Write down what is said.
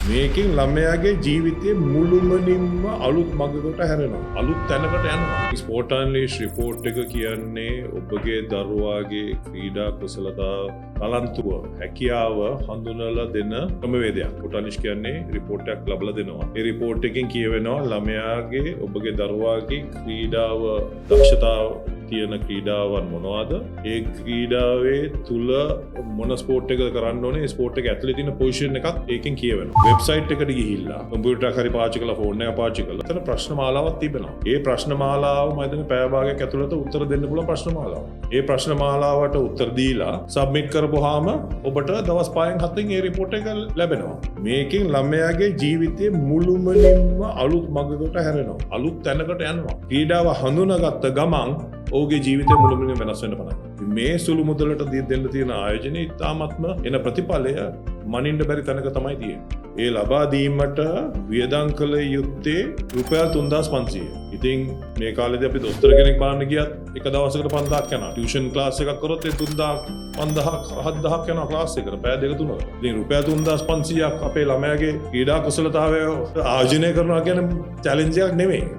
මේකෙන් ළමයාගේ ජීවිතයේ මුළුමනින්ම අලුත් මඟකට හැරෙනවා. අලුත් තැනකට යනවා. ස්පෝර්ට් අනලිස්ට් රිපෝට් එක කියන්නේ ඔබගේ දරුවාගේ ක්‍රීඩා කුසලතා තලන්තුව හැකියාව හඳුනලා දෙන ක්‍රමවේදයක්. ස්පෝර්ට් අනලිස්ට් කියන්නේ රිපෝට් එකක් ලබලා දෙනවා. ඒ රිපෝට් එකෙන් කියවෙනවා ළමයාගේ ඔබගේ දරුවාගේ ක්‍රීඩාව දක්ෂතාව තියෙන ක්‍රීඩාවන් මොනවාද? ඒ ක්‍රීඩාවේ තුල මොන ස්පෝර්ට් එකද කරන්න ඕනේ? ස්පෝර්ට් එක ඇතුලේ තියෙන පොසිෂන් එකක් ඒකෙන් කියවෙනවා. වෙබ්සයිට් එකට ගිහිල්ලා කම්පියුටර් එක හරි පාවිච්චි කරලා ෆෝන් එක පාවිච්චි කරලා එතන ප්‍රශ්න මාලාවක් තිබෙනවා. ඒ ප්‍රශ්න මාලාව මම හිතන්නේ පැය භාගයක් ඇතුළත උත්තර දෙන්න පුළුවන් ප්‍රශ්න මාලාවක්. ඒ ප්‍රශ්න මාලාවට උත්තර දීලා සබ්මිට් කරපුවාම ඔබට දවස් 5න් 7න් ඒ රිපෝට් එක ලැබෙනවා. මේකෙන් ළමයාගේ ජීවිතයේ මුළුමනින්ම අලුත් මඟකට හැරෙනවා. අලුත් තැනකට යනවා. ක්‍රීඩාව හඳුනාගත්ත ගමන් ඔහුගේ ජීවිතය මුළුමනින්ම වෙනස් වෙන්න පටන් ගන්නවා. මේ සුළු මුදලට දෙන්න තියෙන ආයෝජනයේ ඉතාමත්ම එන ප්‍රතිඵලය මනින්න බැරි තැනක තමයි තියෙන්නේ. ඒ ලබා දීමට වියදම් කළ යුත්තේ රුපියල් 3500. ඉතින් මේ කාලේදී අපි දොස්තර කෙනෙක් බලන්න ගියත් එක දවසකට 5000ක් යනවා. ටියුෂන් ක්ලාස් එකක් කරොත් ඒ 3000 5000 7000ක් යනවා ක්ලාස් එකට. පැය දෙක තුනකට. ඉතින් රුපියල් 3500ක් අපේ ළමයාගේ ක්‍රීඩා කුසලතාවය ආයෝජනය කරනවා කියන්නේ චැලෙන්ජ් එකක් නෙමෙයි.